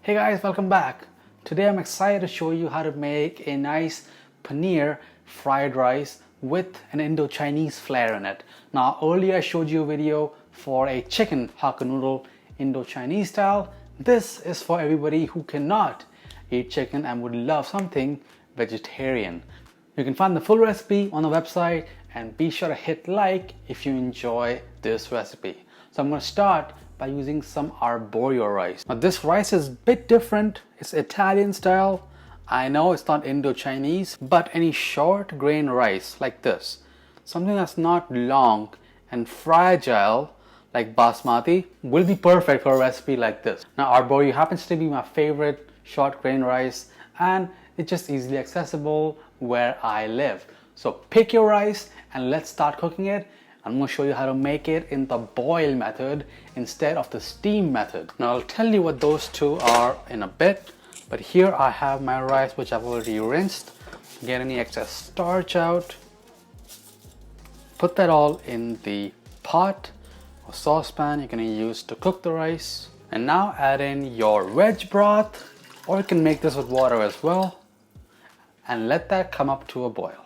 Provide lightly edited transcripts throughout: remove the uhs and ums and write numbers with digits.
Hey guys, welcome back. Today I'm excited to show you how to make a nice paneer fried rice with an Indo-Chinese flair in it. Now earlier I showed you a video for a chicken hakka noodle Indo-Chinese style. This is for everybody who cannot eat chicken and would love something vegetarian. You can find the full recipe on the website and be sure to hit like if you enjoy this recipe. So I'm going to start by using some arborio rice. Now this rice is a bit different. It's Italian style. I know it's not Indo-Chinese, but any short grain rice like this, something that's not long and fragile like basmati, will be perfect for a recipe like this. Now arborio happens to be my favorite short grain rice and it's just easily accessible where I live. So pick your rice and let's start cooking it. I'm going to show you how to make it in the boil method instead of the steam method. Now I'll tell you what those two are in a bit, but here I have my rice which I've already rinsed. Get any excess starch out. Put that all in the pot or saucepan you're going to use to cook the rice. And now add in your veg broth, or you can make this with water as well, and let that come up to a boil.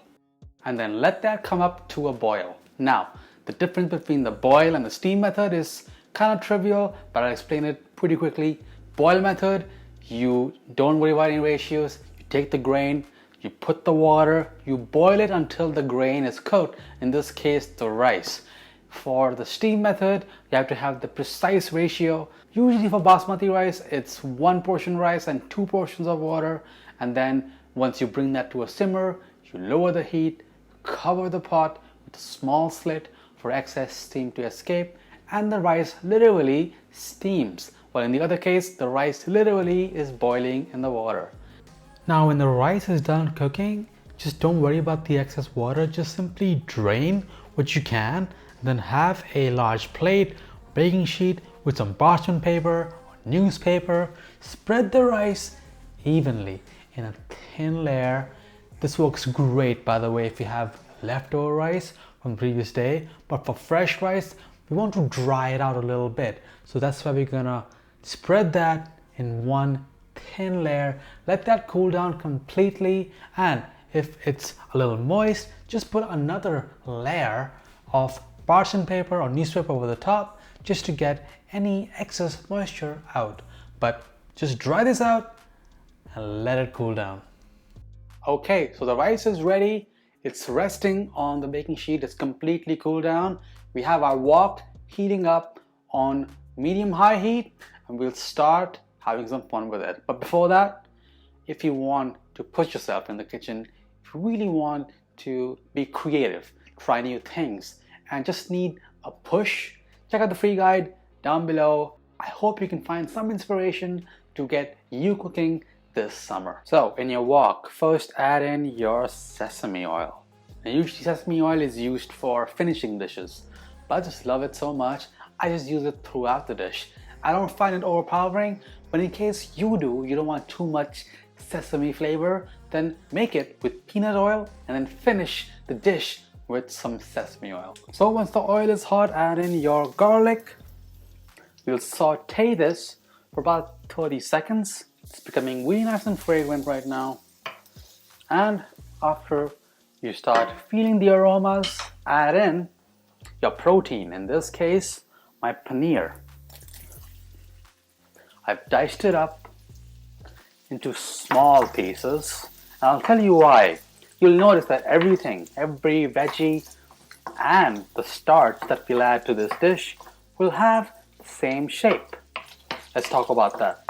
And then let that come up to a boil. Now, the difference between the boil and the steam method is kind of trivial, but I'll explain it pretty quickly. Boil method, you don't worry about any ratios. You take the grain, you put the water, you boil it until the grain is cooked, in this case the rice. For the steam method, you have to have the precise ratio. Usually for basmati rice, it's 1 portion rice and 2 portions of water. And then once you bring that to a simmer, you lower the heat, cover the pot with a small slit for excess steam to escape, and the rice literally steams. While in the other case, the rice literally is boiling in the water. Now when the rice is done cooking, just don't worry about the excess water. Just simply drain what you can, then have a large plate, baking sheet with some parchment paper or newspaper. Spread the rice evenly in a thin layer. This works great, by the way, if you have leftover rice from the previous day, but for fresh rice we want to dry it out a little bit, so that's why we're gonna spread that in one thin layer, let that cool down completely, and if it's a little moist, just put another layer of parchment paper or newspaper over the top just to get any excess moisture out. But just dry this out and let it cool down. Okay, so the rice is ready. It's resting on the baking sheet. It's completely cooled down. We have our wok heating up on medium-high heat, and we'll start having some fun with it. But before that, if you want to push yourself in the kitchen, if you really want to be creative, try new things, and just need a push, check out the free guide down below. I hope you can find some inspiration to get you cooking this summer. So in your wok, first add in your sesame oil. Now usually sesame oil is used for finishing dishes, but I just love it so much, I just use it throughout the dish. I don't find it overpowering, but in case you do, you don't want too much sesame flavor, then make it with peanut oil and then finish the dish with some sesame oil. So once the oil is hot, add in your garlic. We'll saute this for about 30 seconds. It's becoming really nice and fragrant right now. And after you start feeling the aromas, add in your protein. In this case, my paneer. I've diced it up into small pieces. And I'll tell you why. You'll notice that everything, every veggie and the starch that we'll add to this dish will have the same shape. Let's talk about that.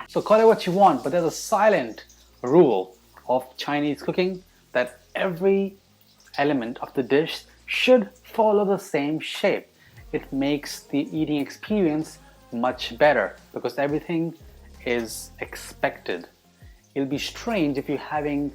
So call it what you want, but there's a silent rule of Chinese cooking that every element of the dish should follow the same shape. It makes the eating experience much better because everything is expected. It'll be strange if you're having,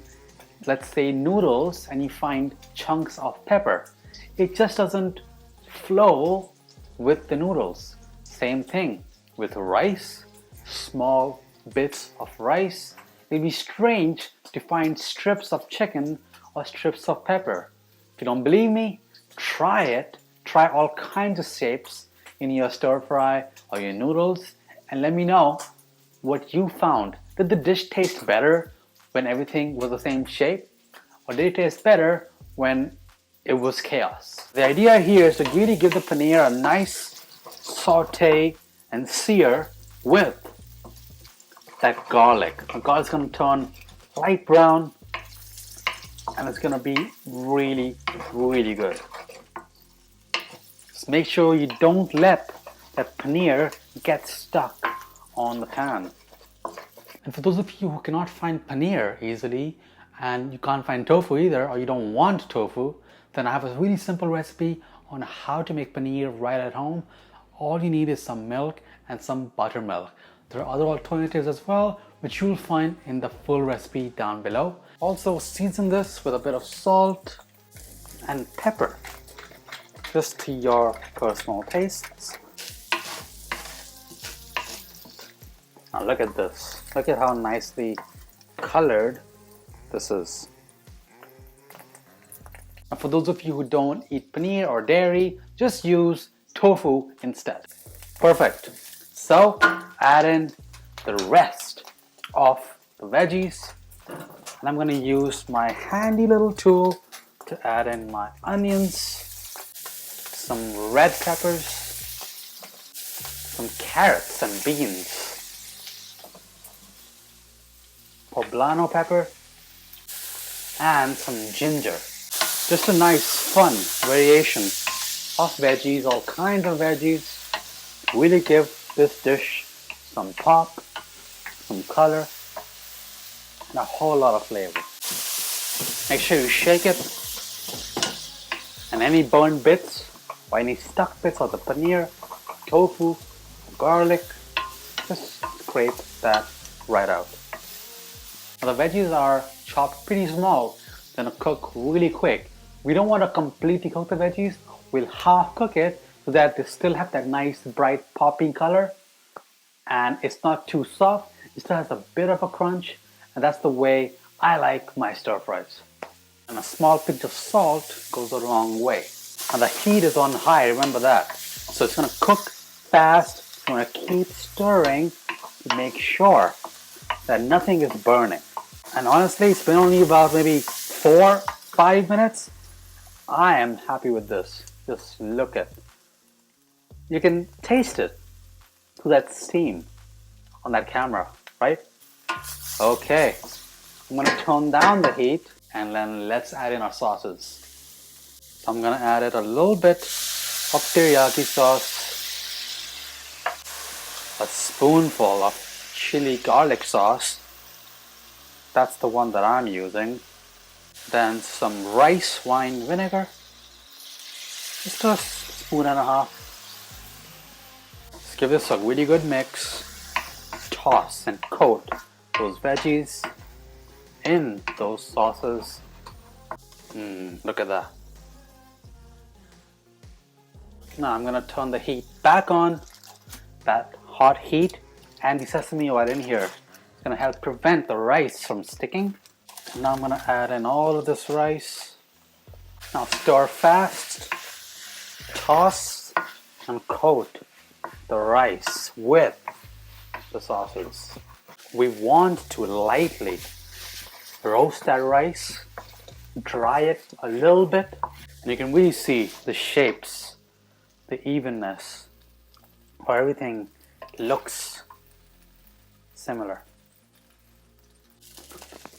let's say, noodles and you find chunks of pepper. It just doesn't flow with the noodles. Same thing with rice, small bits of rice. It'll be strange to find strips of chicken or strips of pepper. If you don't believe me, try it. Try all kinds of shapes in your stir fry or your noodles and let me know what you found. Did the dish taste better when everything was the same shape? Or did it taste better when it was chaos? The idea here is to really give the paneer a nice saute and sear with that garlic. The garlic's gonna turn light brown and it's gonna be really, really good. Just make sure you don't let that paneer get stuck on the pan. And for those of you who cannot find paneer easily and you can't find tofu either, or you don't want tofu, then I have a really simple recipe on how to make paneer right at home. All you need is some milk and some buttermilk. There are other alternatives as well, which you'll find in the full recipe down below. Also season this with a bit of salt and pepper, just to your personal tastes. Now look at this. Look at how nicely colored this is. Now for those of you who don't eat paneer or dairy, just use tofu instead. Perfect. So add in the rest of the veggies. And I'm going to use my handy little tool to add in my onions, some red peppers, some carrots and beans, poblano pepper, and some ginger. Just a nice fun variation of veggies, all kinds of veggies. Really give this dish some pop, some color, and a whole lot of flavor. Make sure you shake it, and any burnt bits or any stuck bits of the paneer, tofu, garlic, just scrape that right out. Now the veggies are chopped pretty small, gonna cook really quick. We don't want to completely cook the veggies. We'll half cook it so that they still have that nice bright poppy color and it's not too soft. It still has a bit of a crunch, and that's the way I like my stir fries. And a small pinch of salt goes a long way. And the heat is on high, remember that. So it's gonna cook fast. You're gonna keep stirring to make sure that nothing is burning. And honestly, it's been only about maybe 4-5 minutes. I am happy with this. Just look at it. You can taste it through that steam on that camera, right? Okay, I'm gonna turn down the heat and then let's add in our sauces. So I'm gonna add in a little bit of teriyaki sauce, a spoonful of chili garlic sauce. That's the one that I'm using. Then some rice wine vinegar, just a spoon and a half. Just give this a really good mix. Toss and coat those veggies in those sauces. Look at that. Now I'm gonna turn the heat back on. That hot heat and the sesame oil in here is gonna help prevent the rice from sticking. Now I'm gonna add in all of this rice. Now stir fast, toss and coat the rice with the sauces. We want to lightly roast that rice, dry it a little bit, and you can really see the shapes, the evenness, how everything looks similar.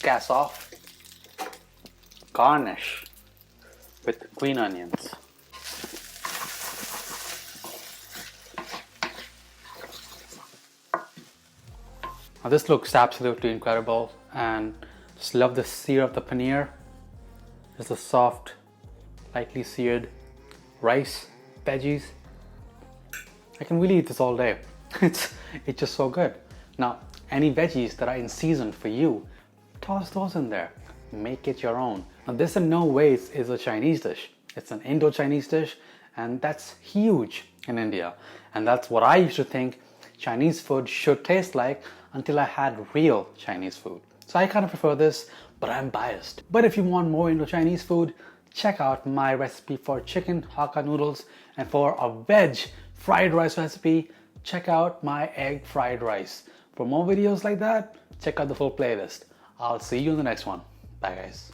Gas off. Garnish with green onions. Now this looks absolutely incredible, and just love the sear of the paneer. Just the soft, lightly seared rice, veggies. I can really eat this all day. It's just so good. Now, any veggies that are in season for you, toss those in there. Make it your own. Now this in no ways is a Chinese dish. It's an Indo-Chinese dish, and that's huge in India. And that's what I used to think Chinese food should taste like until I had real Chinese food. So I kind of prefer this, but I'm biased. But if you want more Indo-Chinese food, check out my recipe for chicken Hakka noodles, and for a veg fried rice recipe, check out my egg fried rice. For more videos like that, check out the full playlist. I'll see you in the next one. Bye guys.